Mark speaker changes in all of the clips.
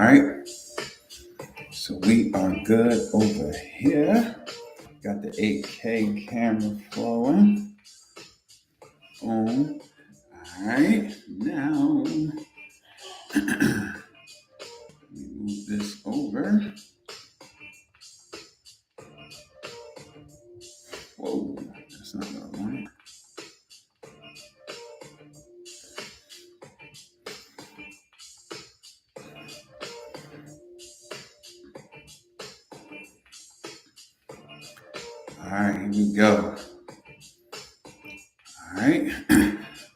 Speaker 1: right, so we are good over here. Got the 8K camera flowing. Boom. All right, now let me move this over. Whoa, that's not what I wanted. All right, here we go. All right,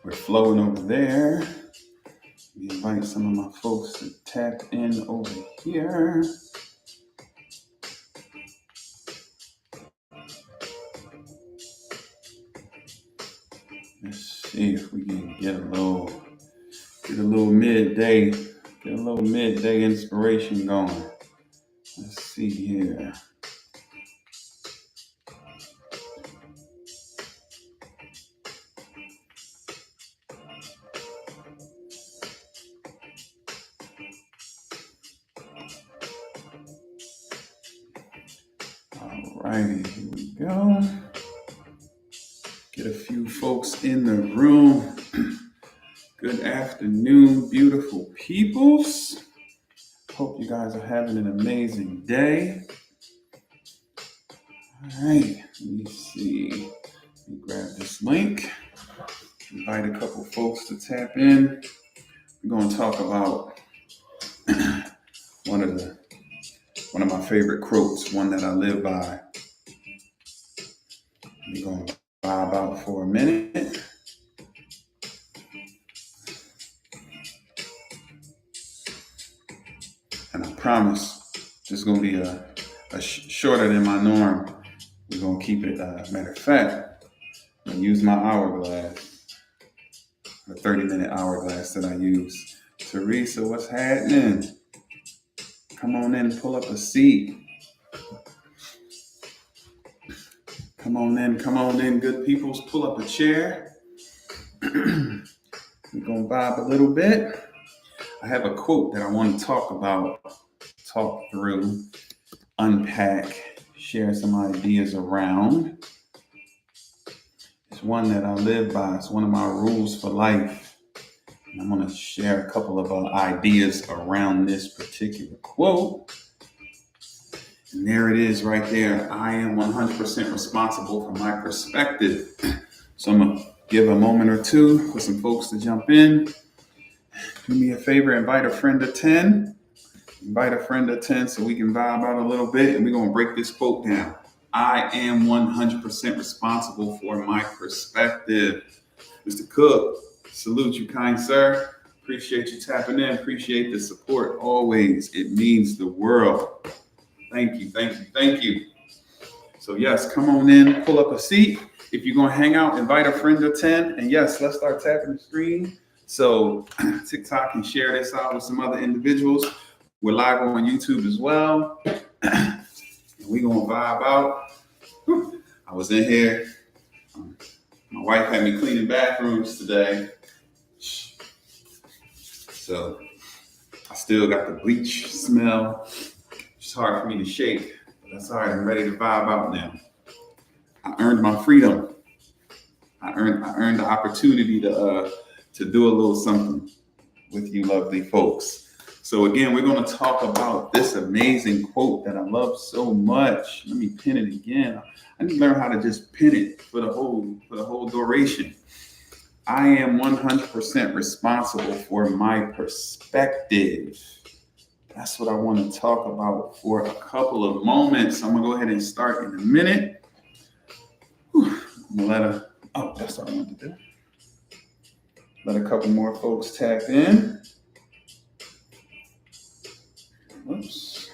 Speaker 1: we're flowing over there. We invite some of my folks to tap in over here. Let's see if we can get a little midday inspiration going. Let's see here. Alrighty, here we go. Get a few folks in the room. Good afternoon, beautiful peoples. Hope you guys are having an amazing day. All right, let me see. Let me grab this link. Invite a couple folks to tap in. We're going to talk about one of my favorite quotes, one that I live by. We're going to vibe out for a minute. And I promise this is going to be a shorter than my norm. We're going to keep it, matter of fact, I'm going to use my hourglass, the 30-minute hourglass that I use. Teresa, what's happening? Come on in, pull up a seat. Come on in, good peoples. Pull up a chair. We're going to vibe a little bit. I have a quote that I want to talk through, unpack, share some ideas around. It's one that I live by. It's one of my rules for life. And I'm going to share a couple of ideas around this particular quote. And there it is right there. I am 100% responsible for my perspective. So I'm going to give a moment or two for some folks to jump in. Do me a favor, invite a friend of 10. Invite a friend of 10 so we can vibe out a little bit, and we're going to break this quote down. I am 100% responsible for my perspective. Mr. Cook, salute you, kind sir. Appreciate you tapping in. Appreciate the support always. It means the world. Thank you. So yes, come on in, pull up a seat. If you're going to hang out, invite a friend of 10. And yes, let's start tapping the screen. So TikTok can share this out with some other individuals. We're live on YouTube as well. And we're going to vibe out. I was in here. My wife had me cleaning bathrooms today. So I still got the bleach smell. It's hard for me to shake. But that's all right. I'm ready to vibe out now. I earned my freedom. I earned the opportunity to do a little something with you lovely folks. So again, we're going to talk about this amazing quote that I love so much. Let me pin it again. I need to learn how to just pin it for the whole duration. I am 100% responsible for my perspective. That's what I want to talk about for a couple of moments. I'm going to go ahead and start in a minute. I'm going to that's what I want to do. Let a couple more folks tap in. Whoops.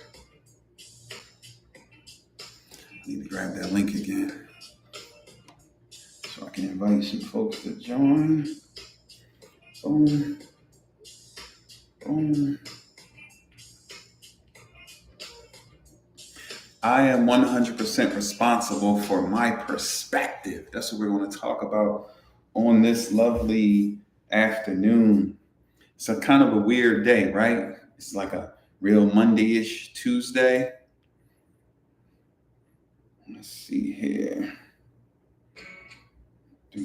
Speaker 1: I need to grab that link again so I can invite some folks to join. Boom. I am 100% responsible for my perspective. That's what we're going to talk about on this lovely afternoon. It's a kind of a weird day, right? It's like a real Monday-ish Tuesday. Let's see here. Who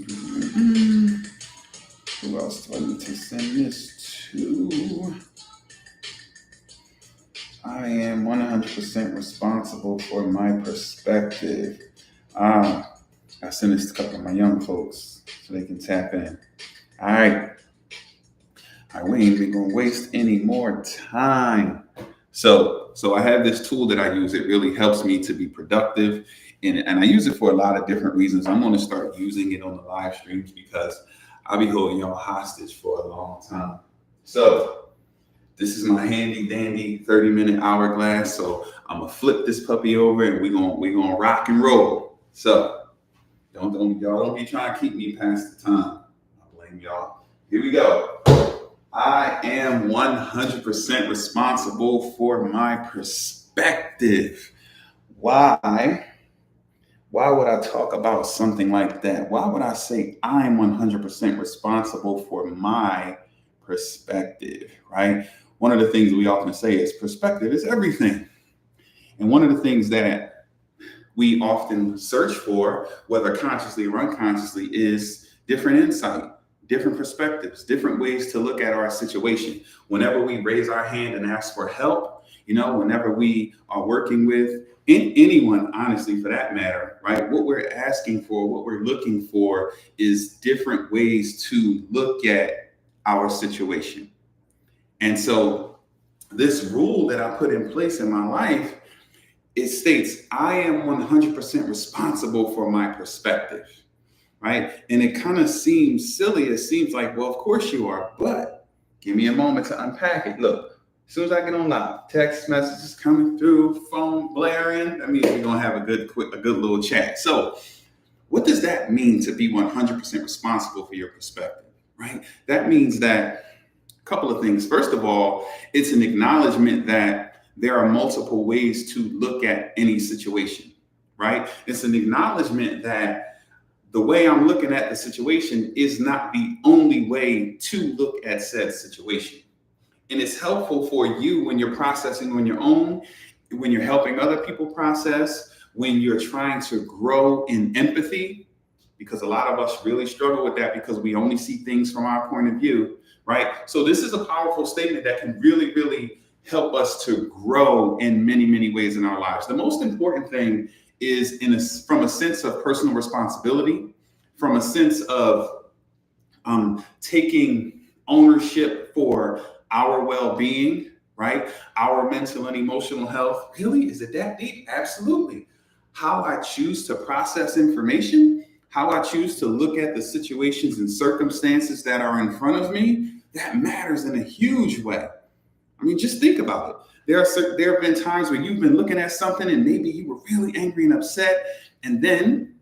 Speaker 1: else do I need to send this to? I am 100% responsible for my perspective. I send this to a couple of my young folks so they can tap in. All right. We ain't even gonna waste any more time. So I have this tool that I use. It really helps me to be productive. And I use it for a lot of different reasons. I'm going to start using it on the live streams because I'll be holding y'all hostage for a long time. So this is my handy dandy 30-minute hourglass. So I'm gonna flip this puppy over and we're gonna rock and roll. So y'all don't be trying to keep me past the time. I blame y'all. Here we go. I am 100% responsible for my perspective. Why would I talk about something like that? Why would I say I'm 100% responsible for my perspective, right? One of the things we often say is perspective is everything. And one of the things that we often search for, whether consciously or unconsciously, is different insight, different perspectives, different ways to look at our situation. Whenever we raise our hand and ask for help, whenever we are working with anyone, honestly, for that matter, right? What we're asking for, what we're looking for is different ways to look at our situation. And so this rule that I put in place in my life, it states, I am 100% responsible for my perspective, right? And it kind of seems silly. It seems like, well, of course you are, but give me a moment to unpack it. Look, as soon as I get on live, text messages coming through, phone blaring, that means we're going to have a good little chat. So what does that mean to be 100% responsible for your perspective, right? That means that a couple of things. First of all, it's an acknowledgement that there are multiple ways to look at any situation, right? It's an acknowledgement that the way I'm looking at the situation is not the only way to look at said situation. And it's helpful for you when you're processing on your own, when you're helping other people process, when you're trying to grow in empathy, because a lot of us really struggle with that because we only see things from our point of view, right? So this is a powerful statement that can really, really help us to grow in many, many ways in our lives. The most important thing is from a sense of personal responsibility, from a sense of taking ownership for our well-being, right? Our mental and emotional health. Really? Is it that deep? Absolutely. How I choose to process information, how I choose to look at the situations and circumstances that are in front of me, that matters in a huge way. I mean, just think about it. There have been times where you've been looking at something and maybe you were really angry and upset, and then,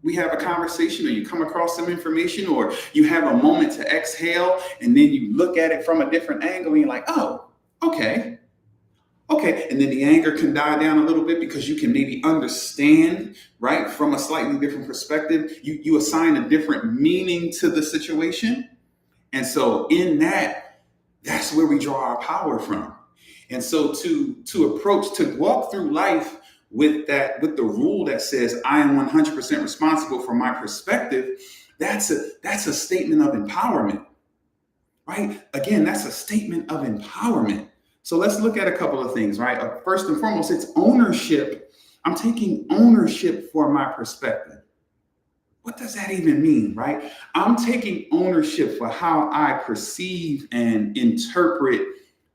Speaker 1: we have a conversation or you come across some information or you have a moment to exhale and then you look at it from a different angle and you're like, oh, okay. And then the anger can die down a little bit because you can maybe understand, right, from a slightly different perspective. You assign a different meaning to the situation. And so in that's where we draw our power from. And so to walk through life with the rule that says I am 100% responsible for my perspective, that's a statement of empowerment, right? Again, that's a statement of empowerment. So let's look at a couple of things, right? First and foremost, it's ownership. I'm taking ownership for my perspective. What does that even mean, right? I'm taking ownership for how I perceive and interpret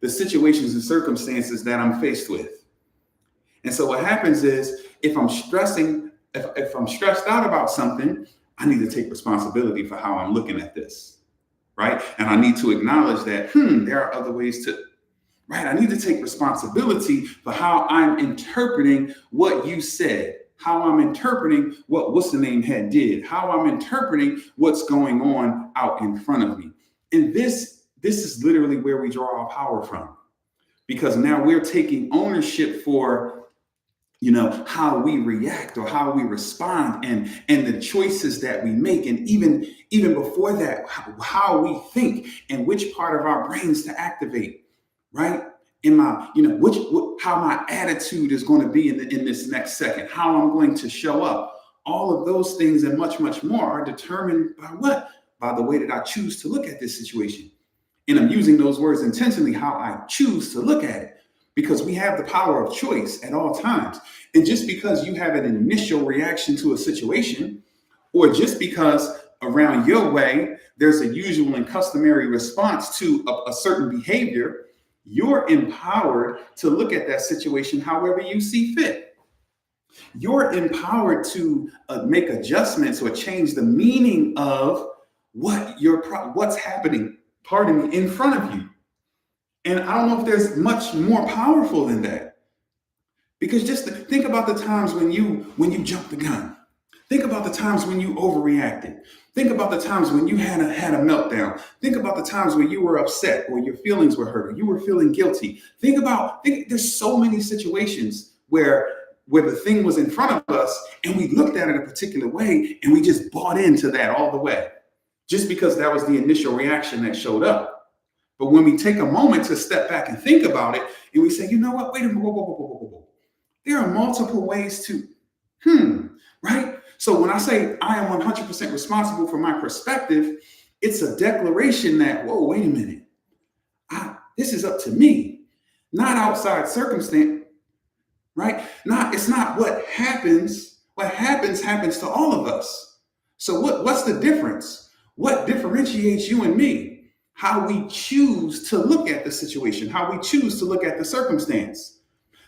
Speaker 1: the situations and circumstances that I'm faced with. And so what happens is if I'm stressed out about something, I need to take responsibility for how I'm looking at this, right? And I need to acknowledge that, there are other ways to, right? I need to take responsibility for how I'm interpreting what you said, how I'm interpreting what what's the name had did, how I'm interpreting what's going on out in front of me. And this is literally where we draw our power from, because now we're taking ownership for how we react or how we respond and the choices that we make. And even before that, how we think and which part of our brains to activate, right? in my, how my attitude is going to be in this next second, how I'm going to show up. All of those things and much, much more are determined by what? By the way that I choose to look at this situation. And I'm using those words intentionally, how I choose to look at it, because we have the power of choice at all times. And just because you have an initial reaction to a situation, or just because around your way, there's a usual and customary response to a certain behavior, you're empowered to look at that situation however you see fit. You're empowered to make adjustments or change the meaning of what's happening, pardon me, in front of you. And I don't know if there's much more powerful than that. Because just think about the times when you jumped the gun. Think about the times when you overreacted. Think about the times when you had a meltdown. Think about the times when you were upset or your feelings were hurt or you were feeling guilty. There's so many situations where the thing was in front of us and we looked at it a particular way and we just bought into that all the way, just because that was the initial reaction that showed up. But when we take a moment to step back and think about it and we say, you know what, wait a minute, whoa. There are multiple ways to, right? So when I say I am 100% responsible for my perspective, it's a declaration that, whoa, wait a minute. This is up to me, not outside circumstance, right? It's not what happens. What happens to all of us. So what's the difference? What differentiates you and me? How we choose to look at the situation, how we choose to look at the circumstance.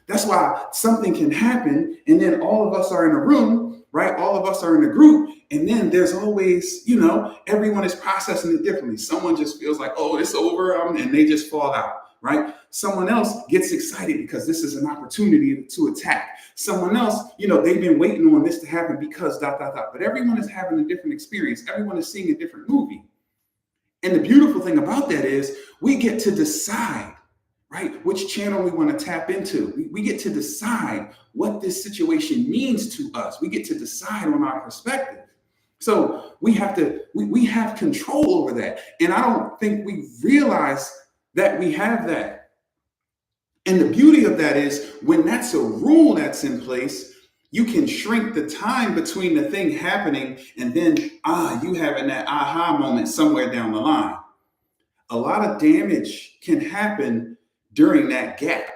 Speaker 1: That's why something can happen and then all of us are in a room, right? All of us are in a group. And then there's always, everyone is processing it differently. Someone just feels like, oh, it's over, and they just fall out, right? Someone else gets excited because this is an opportunity to attack. Someone else, they've been waiting on this to happen because ... But everyone is having a different experience. Everyone is seeing a different movie. And the beautiful thing about that is we get to decide, right, which channel we want to tap into. We get to decide what this situation means to us. We get to decide on our perspective. So we have control over that. And I don't think we realize that we have that. And the beauty of that is when that's a rule that's in place, you can shrink the time between the thing happening and then, you having that aha moment somewhere down the line. A lot of damage can happen during that gap.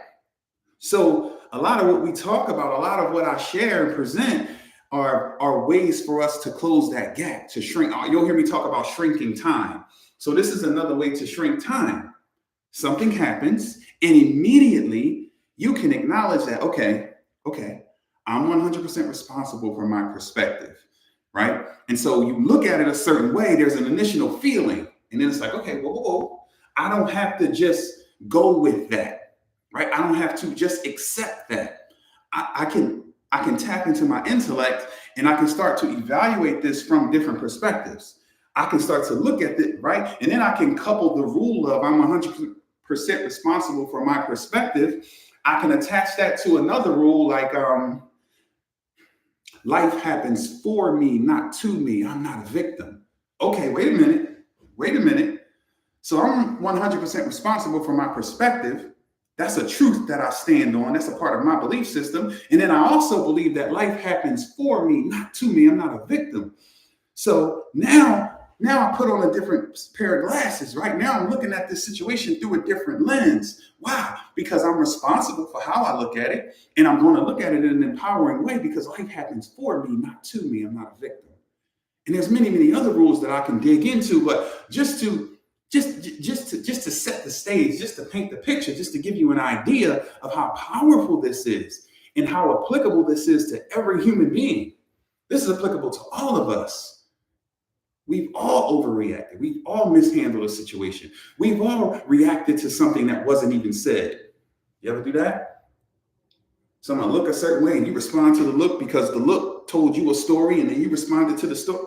Speaker 1: So a lot of what we talk about, a lot of what I share and present are ways for us to close that gap, to shrink. You'll hear me talk about shrinking time. So this is another way to shrink time. Something happens and immediately you can acknowledge that, okay, I'm 100% responsible for my perspective, right? And so you look at it a certain way, there's an initial feeling, and then it's like, okay, whoa. I don't have to just go with that, right? I don't have to just accept that. I can tap into my intellect and I can start to evaluate this from different perspectives. I can start to look at it, right? And then I can couple the rule of I'm 100% responsible for my perspective. I can attach that to another rule like life happens for me, not to me. I'm not a victim. Okay, wait a minute. So I'm 100% responsible for my perspective. That's a truth that I stand on. That's a part of my belief system. And then I also believe that life happens for me, not to me. I'm not a victim. So now I put on a different pair of glasses. Right now I'm looking at this situation through a different lens. Why? Because I'm responsible for how I look at it. And I'm going to look at it in an empowering way because life happens for me, not to me. I'm not a victim. And there's many other rules that I can dig into, but just to set the stage, just to paint the picture, just to give you an idea of how powerful this is and how applicable this is to every human being. This is applicable to all of us. We've all overreacted. We've all mishandled a situation. We've all reacted to something that wasn't even said. You ever do that? Someone look a certain way and you respond to the look because the look told you a story and then you responded to the story.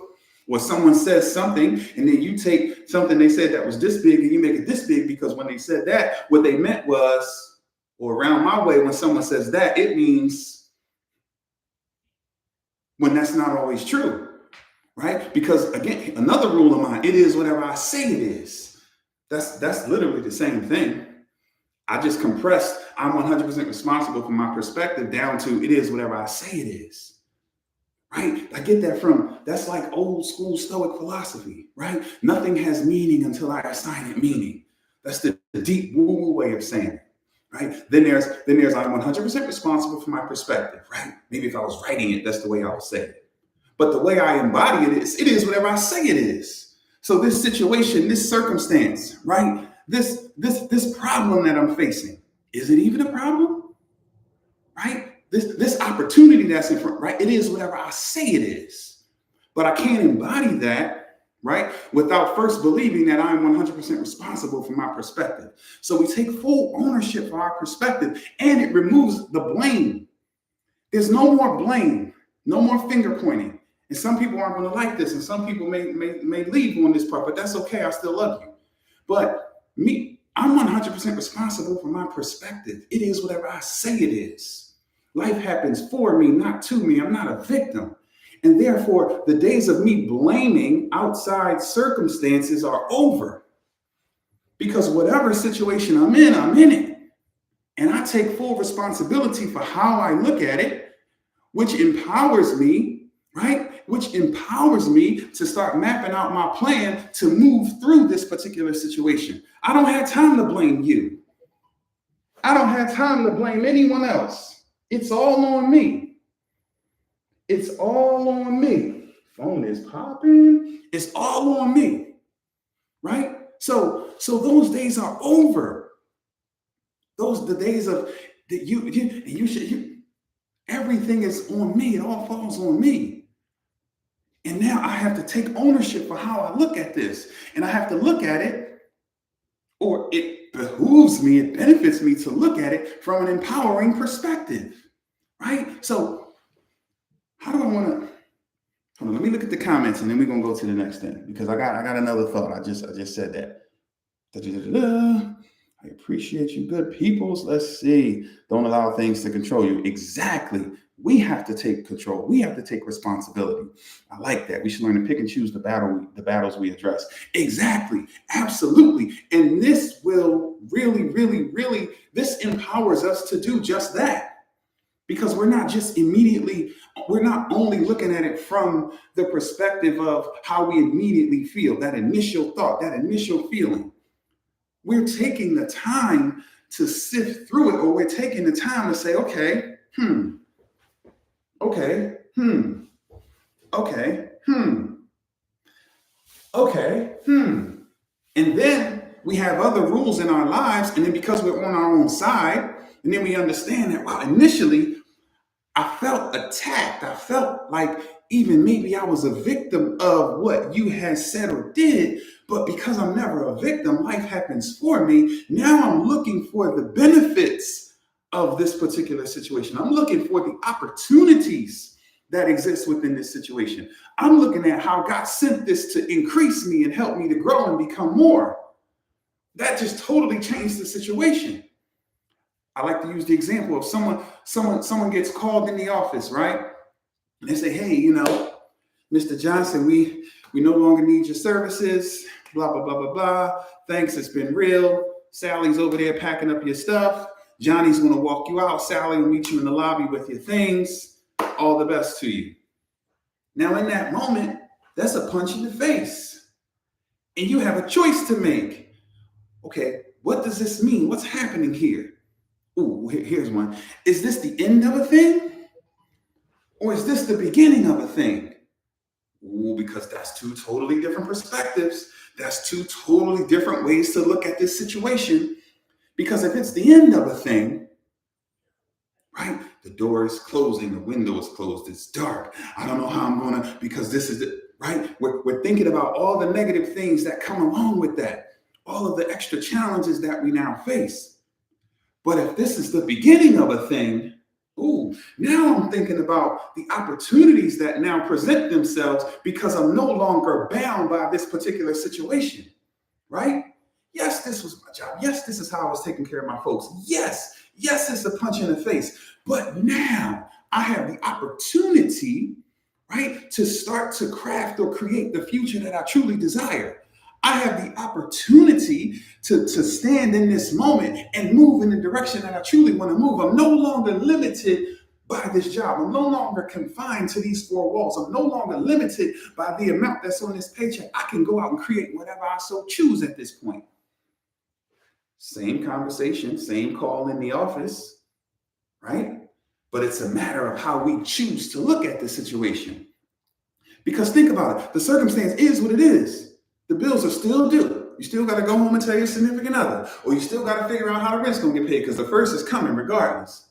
Speaker 1: Or someone says something and then you take something they said that was this big and you make it this big because when they said that, what they meant was, or around my way, when someone says that, it means when that's not always true. Right? Because again, another rule of mine, it is whatever I say it is. That's literally the same thing. I just compressed I'm 100% responsible for my perspective down to it is whatever I say it is. Right? I get that from, that's like old school Stoic philosophy, right? Nothing has meaning until I assign it meaning. That's the deep woo-woo way of saying it, right? Then there's I'm 100% responsible for my perspective, right? Maybe if I was writing it, that's the way I would say it. But the way I embody it is whatever I say it is. So this situation, this circumstance, right? This problem that I'm facing, is it even a problem? Right? This opportunity that's in front, right? It is whatever I say it is. But I can't embody that, right, without first believing that I'm 100% responsible for my perspective. So we take full ownership for our perspective, and it removes the blame. There's no more blame, no more finger pointing. And some people aren't going to like this, and some people may leave on this part, but that's okay. I still love you. But me, I'm 100% responsible for my perspective. It is whatever I say it is. Life happens for me, not to me. I'm not a victim. And therefore, the days of me blaming outside circumstances are over. Because whatever situation I'm in it. And I take full responsibility for how I look at it, which empowers me, right? Which empowers me to start mapping out my plan to move through this particular situation. I don't have time to blame you. I don't have time to blame anyone else. It's all on me. It's all on me. Phone is popping. It's all on me, right? So those days are over. The days of that you should everything is on me. It all falls on me. And now I have to take ownership for how I look at this, and I have to look at it, or it behooves me, it benefits me to look at it from an empowering perspective, right? So how do I want to, hold on, let me look at the comments and then we're going to go to the next thing, because I got another thought. I just said that. I appreciate you, good peoples. Let's see. Don't allow things to control you. Exactly. We have to take control. We have to take responsibility. I like that. We should learn to pick and choose the battles we address. Exactly. Absolutely. And this will really, this empowers us to do just that. Because we're not only looking at it from the perspective of how we immediately feel, that initial thought, that initial feeling. We're taking the time to sift through it, or we're taking the time to say, okay, And then we have other rules in our lives, and then because we're on our own side, and then we understand that, wow, initially, I felt attacked. I felt like even maybe I was a victim of what you had said or did, but because I'm never a victim, life happens for me. Now I'm looking for the benefits of this particular situation. I'm looking for the opportunities that exist within this situation. I'm looking at how God sent this to increase me and help me to grow and become more. That just totally changed the situation. I like to use the example of someone gets called in the office, right? And they say, hey, Mr. Johnson, we no longer need your services, blah, blah, blah, blah, blah. Thanks, it's been real. Sally's over there packing up your stuff. Johnny's going to walk you out. Sally will meet you in the lobby with your things. All the best to you. Now, in that moment, that's a punch in the face. And you have a choice to make. Okay, what does this mean? What's happening here? Ooh, here's one. Is this the end of a thing? Or is this the beginning of a thing? Ooh, because that's two totally different perspectives. That's two totally different ways to look at this situation. Because if it's the end of a thing, right? The door is closing, the window is closed, it's dark. I don't know how I'm gonna, because this is the, right? We're thinking about all the negative things that come along with that, all of the extra challenges that we now face. But if this is the beginning of a thing, now I'm thinking about the opportunities that now present themselves because I'm no longer bound by this particular situation, right? Yes, this was my job. Yes, this is how I was taking care of my folks. Yes, it's a punch in the face. But now I have the opportunity, right, to start to craft or create the future that I truly desire. I have the opportunity to stand in this moment and move in the direction that I truly want to move. I'm no longer limited by this job. I'm no longer confined to these four walls. I'm no longer limited by the amount that's on this paycheck. I can go out and create whatever I so choose at this point. Same conversation, same call in the office, right? But it's a matter of how we choose to look at the situation. Because think about it, the circumstance is what it is. The bills are still due. You still got to go home and tell your significant other, or you still got to figure out how the rent's going to get paid because the first is coming regardless.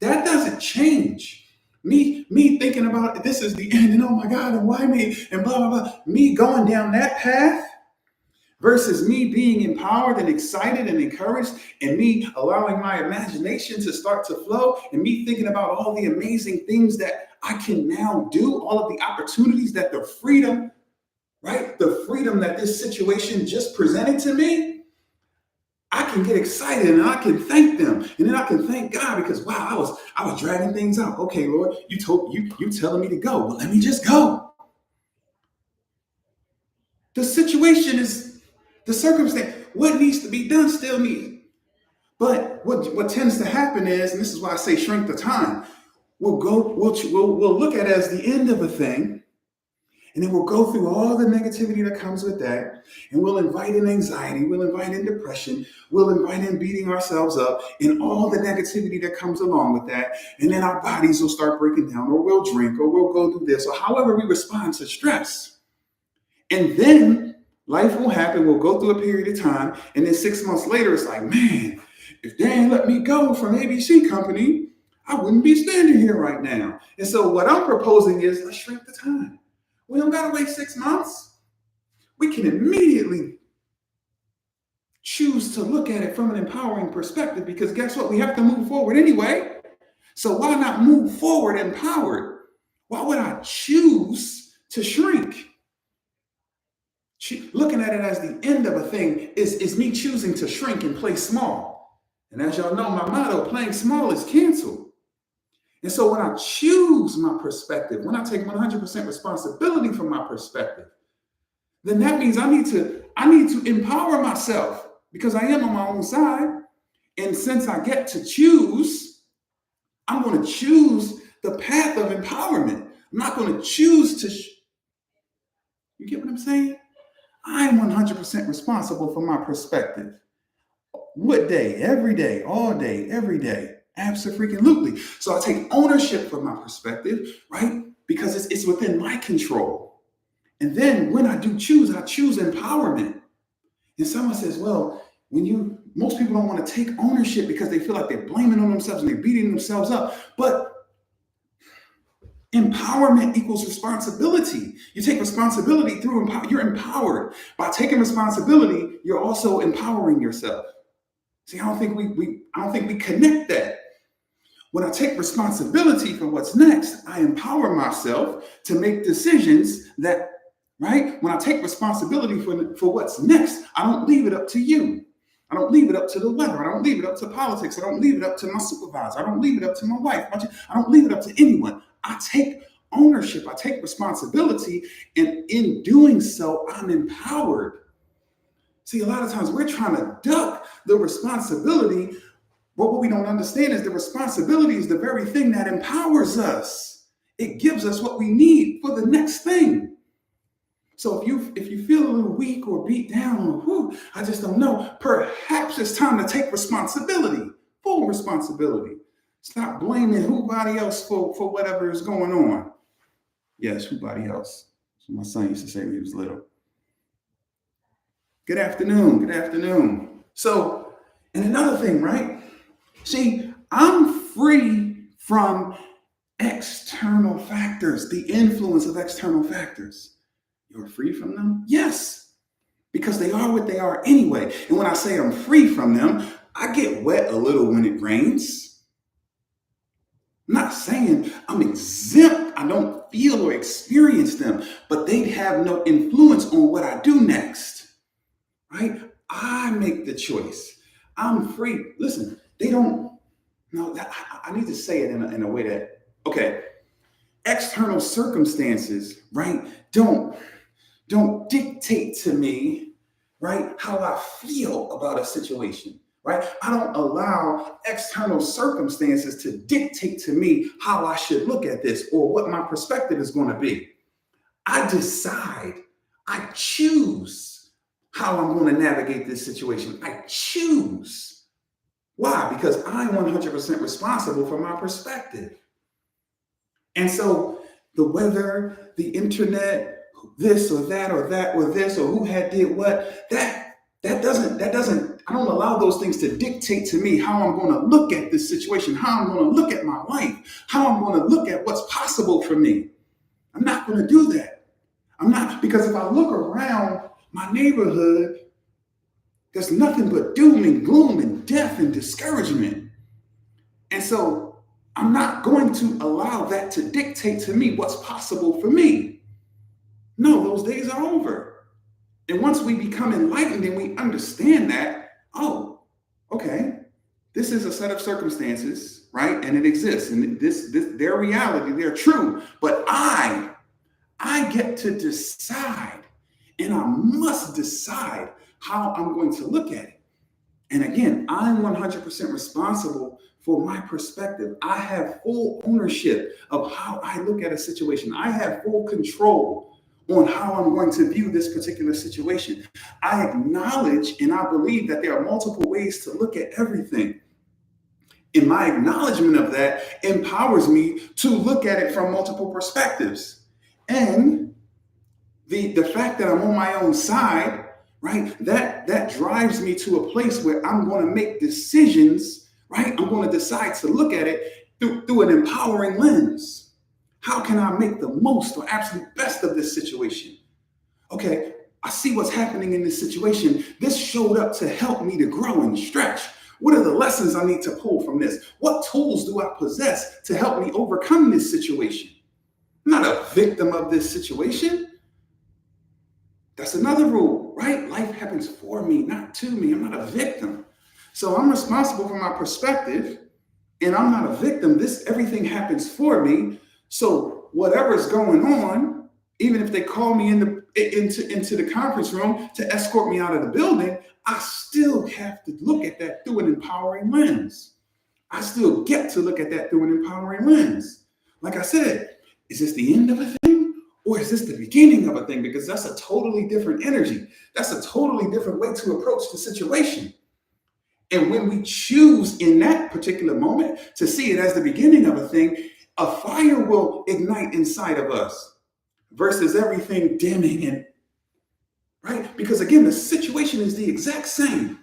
Speaker 1: That doesn't change. Me thinking about this is the end and oh my God, and why me, and blah, blah, blah. Me going down that path versus me being empowered and excited and encouraged and me allowing my imagination to start to flow and me thinking about all the amazing things that I can now do, all of the opportunities that the freedom, right? The freedom that this situation just presented to me, I can get excited and I can thank them. And then I can thank God because wow, I was dragging things out. Okay, Lord, you telling me to go. Well, let me just go. The situation is the circumstance. What needs to be done still needs. But what tends to happen is, and this is why I say shrink the time, we'll look at it as the end of a thing. And then we'll go through all the negativity that comes with that. And we'll invite in anxiety. We'll invite in depression. We'll invite in beating ourselves up and all the negativity that comes along with that. And then our bodies will start breaking down, or we'll drink, or we'll go do this, or however we respond to stress. And then life will happen. We'll go through a period of time. And then 6 months later, it's like, man, if they ain't let me go from ABC Company, I wouldn't be standing here right now. And so what I'm proposing is let's shrink the time. We don't got to wait 6 months. We can immediately choose to look at it from an empowering perspective because guess what? We have to move forward anyway. So why not move forward empowered? Why would I choose to shrink? Looking at it as the end of a thing is me choosing to shrink and play small. And as y'all know, my motto, playing small is canceled. And so when I choose my perspective, when I take 100% responsibility for my perspective, then that means I need to empower myself because I am on my own side. And since I get to choose, I'm going to choose the path of empowerment. I'm not going to choose to, you get what I'm saying? I'm 100% responsible for my perspective. What day? Every day, all day, every day. Absolutely. So I take ownership for my perspective, right? Because it's within my control. And then when I do choose, I choose empowerment. And someone says, well, most people don't want to take ownership because they feel like they're blaming on themselves and they're beating themselves up. But empowerment equals responsibility. You take responsibility through you're empowered. By taking responsibility, you're also empowering yourself. See, I don't think we connect that. When I take responsibility for what's next, I empower myself to make decisions that, right? When I take responsibility for what's next, I don't leave it up to you. I don't leave it up to the weather. I don't leave it up to politics. I don't leave it up to my supervisor. I don't leave it up to my wife. I don't leave it up to anyone. I take ownership. I take responsibility. And in doing so, I'm empowered. See, a lot of times we're trying to duck the responsibility. But what we don't understand is the responsibility is the very thing that empowers us. It gives us what we need for the next thing. So if you feel a little weak or beat down, or I just don't know, perhaps it's time to take responsibility, full responsibility. Stop blaming whobody else for whatever is going on. Yes, whobody else. So my son used to say when he was little. Good afternoon. Good afternoon. So, and another thing, right? See, I'm free from external factors, the influence of external factors. You're free from them? Yes, because they are what they are anyway. And when I say I'm free from them, I get wet a little when it rains. I'm not saying I'm exempt. I don't feel or experience them, but they have no influence on what I do next, right? I make the choice. I'm free. Listen, they don't, no, I need to say it in a way that, okay, external circumstances, right, don't dictate to me right, how I feel about a situation, right? I don't allow external circumstances to dictate to me how I should look at this or what my perspective is going to be. I decide, I choose how I'm going to navigate this situation. I choose. Why? Because I'm 100% responsible for my perspective. And so the weather, the internet, this or that or that or this or who had did what, that doesn't I don't allow those things to dictate to me how I'm going to look at this situation, how I'm going to look at my life, how I'm going to look at what's possible for me. I'm not going to do that. I'm not, because if I look around my neighborhood, there's nothing but doom and gloom and death and discouragement. And so I'm not going to allow that to dictate to me what's possible for me. No, those days are over. And once we become enlightened and we understand that, oh, okay, this is a set of circumstances, right? And it exists. And their reality, they're true. But I get to decide, and I must decide how I'm going to look at it. And again, I'm 100% responsible for my perspective. I have full ownership of how I look at a situation. I have full control on how I'm going to view this particular situation. I acknowledge and I believe that there are multiple ways to look at everything. And my acknowledgement of that empowers me to look at it from multiple perspectives. And the fact that I'm on my own side, right, that drives me to a place where I'm going to make decisions, right? I'm going to decide to look at it through an empowering lens. How can I make the most or absolute best of this situation? Okay, I see what's happening in this situation. This showed up to help me to grow and stretch. What are the lessons I need to pull from this? What tools do I possess to help me overcome this situation? I'm not a victim of this situation. That's another rule, right? Life happens for me, not to me. I'm not a victim. So I'm responsible for my perspective, and I'm not a victim. Everything happens for me. So whatever's going on, even if they call me into the conference room to escort me out of the building, I still have to look at that through an empowering lens. I still get to look at that through an empowering lens. Like I said, is this the end of a thing? Or is this the beginning of a thing? Because that's a totally different energy. That's a totally different way to approach the situation. And when we choose in that particular moment to see it as the beginning of a thing, a fire will ignite inside of us versus everything dimming and right? Because again, the situation is the exact same.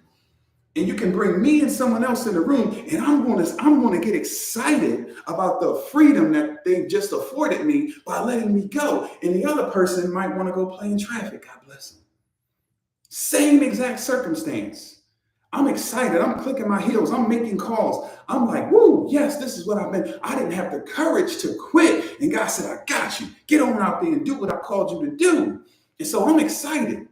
Speaker 1: And you can bring me and someone else in the room, and I'm going to get excited about the freedom that they just afforded me by letting me go. And the other person might want to go play in traffic. God bless them. Same exact circumstance. I'm excited. I'm clicking my heels. I'm making calls. I'm like, woo, yes, this is what I've been. I didn't have the courage to quit. And God said, I got you. Get on out there and do what I called you to do. And so I'm excited.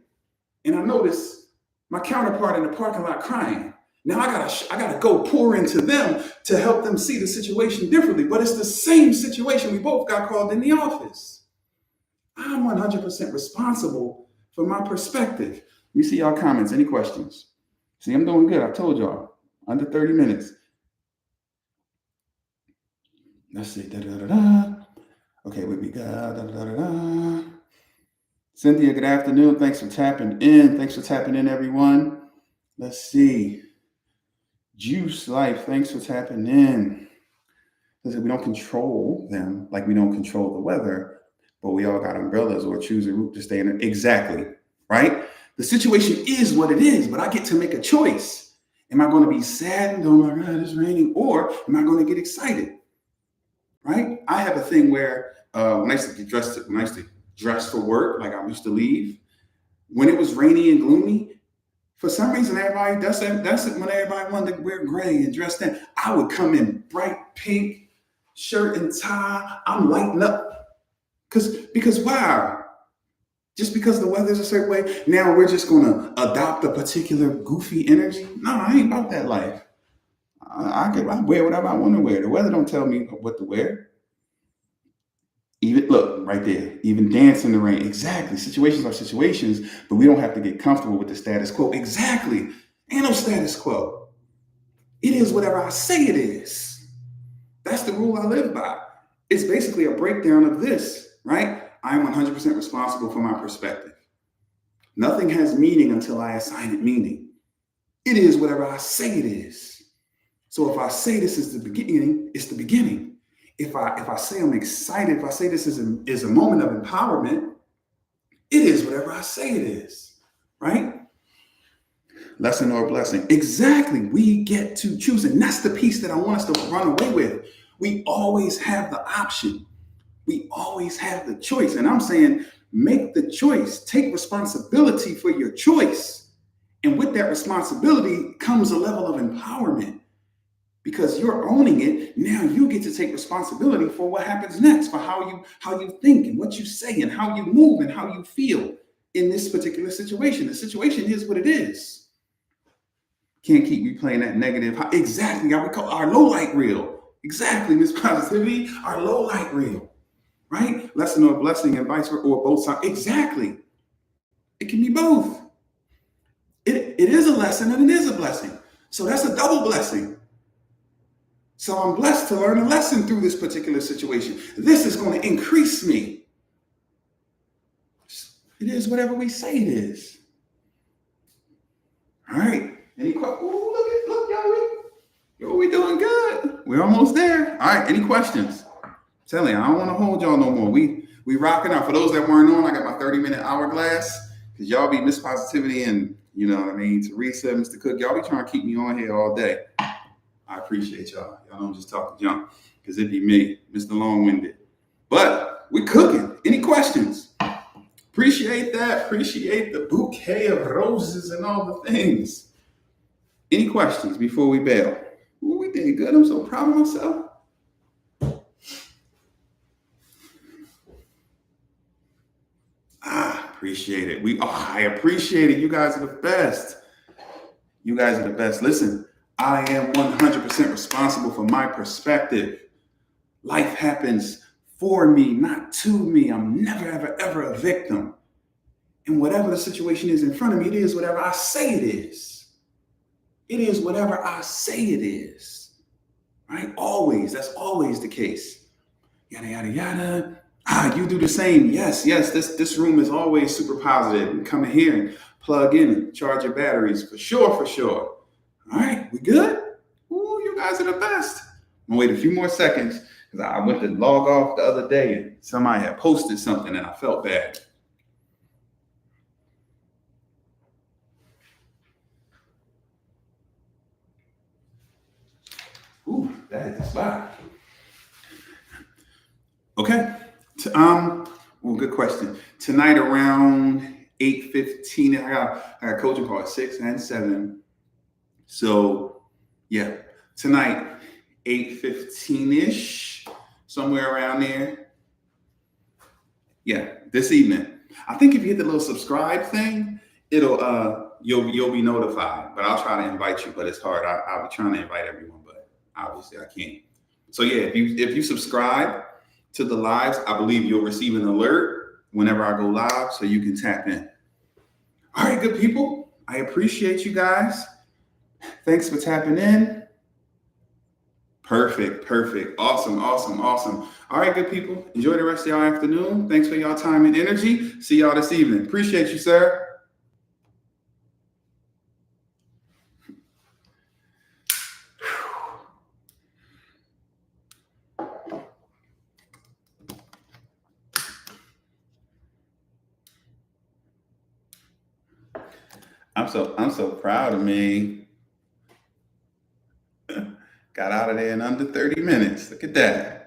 Speaker 1: And I notice my counterpart in the parking lot crying. Now I gotta go pour into them to help them see the situation differently. But it's the same situation. We both got called in the office. I'm 100% responsible for my perspective. Let me see y'all comments. Any questions? See, I'm doing good. I told y'all. Under 30 minutes. Let's see. Okay, what we got? Cynthia, good afternoon. Thanks for tapping in. Everyone. Let's see. Juice Life, thanks for tapping in. Listen, we don't control them like we don't control the weather, but we all got umbrellas or choose a route to stay in it. Exactly, right? The situation is what it is, but I get to make a choice. Am I going to be saddened? Oh my God, it's raining. Or am I going to get excited? Right? I have a thing where when I used to dress for work, like I used to leave, when it was rainy and gloomy, for some reason, that's it when everybody wanted to wear gray and dress in. I would come in bright pink, shirt and tie. I'm lighting up. Because why? Just because the weather's a certain way, now we're just going to adopt a particular goofy energy? No, I ain't about that life. I wear whatever I want to wear. The weather don't tell me what to wear. Even look right there, even dance in the rain. Exactly. Situations are situations, but we don't have to get comfortable with the status quo. Exactly. Ain't no status quo. It is whatever I say it is. That's the rule I live by. It's basically a breakdown of this, right? I'm 100% responsible for my perspective. Nothing has meaning until I assign it meaning. It is whatever I say it is. So if I say this is the beginning, it's the beginning. If I say I'm excited, if I say this is a moment of empowerment, it is whatever I say it is, right? Lesson or blessing. Exactly. We get to choose. And that's the piece that I want us to run away with. We always have the option. We always have the choice. And I'm saying, make the choice. Take responsibility for your choice. And with that responsibility comes a level of empowerment. Because you're owning it, now you get to take responsibility for what happens next, for how you think and what you say and how you move and how you feel in this particular situation. The situation is what it is. Can't keep replaying that negative. Exactly. I would call our low light reel. Exactly, Miss Positivity, our low light reel. Right? Lesson or blessing and vice versa, or both sides. Exactly. It can be both. It is a lesson and it is a blessing. So that's a double blessing. So I'm blessed to learn a lesson through this particular situation. This is going to increase me. It is whatever we say it is. All right. Any questions? Look, y'all, we doing good. We're almost there. All right. Any questions? Tell you, I don't want to hold y'all no more. We rocking out. For those that weren't on, I got my 30-minute hourglass because y'all be Miss Positivity and you know what I mean, Teresa, Mr. Cook. Y'all be trying to keep me on here all day. I appreciate y'all. Y'all don't just talk junk because it'd be me, Mr. Long-Winded. But we cooking. Any questions? Appreciate that. Appreciate the bouquet of roses and all the things. Any questions before we bail? Ooh, we did good. I'm so proud of myself. Appreciate it. I appreciate it. You guys are the best. You guys are the best. Listen, I am 100% responsible for my perspective. Life happens for me, not to me. I'm never, ever, ever a victim. And whatever the situation is in front of me, it is whatever I say it is. It is whatever I say it is. Right? Always. That's always the case. Yada, yada, yada. You do the same. Yes. This room is always super positive. And come in here and plug in and charge your batteries for sure. All right, we good? Ooh, you guys are the best. I'm gonna wait a few more seconds because I went to log off the other day and somebody had posted something and I felt bad. Ooh, that is the spot. Okay. Well, good question. Tonight around 8:15, I got a coaching call at 6 and 7. So yeah, tonight, 8:15-ish, somewhere around there. Yeah, this evening. I think if you hit the little subscribe thing, it'll you'll be notified. But I'll try to invite you, but it's hard. I'll be trying to invite everyone, but obviously I can't. So yeah, if you subscribe to the lives, I believe you'll receive an alert whenever I go live so you can tap in. All right, good people. I appreciate you guys. Thanks for tapping in. Perfect. Awesome. All right, good people. Enjoy the rest of y'all afternoon. Thanks for y'all time and energy. See y'all this evening. Appreciate you, sir. I'm so proud of me. Got out of there in under 30 minutes. Look at that.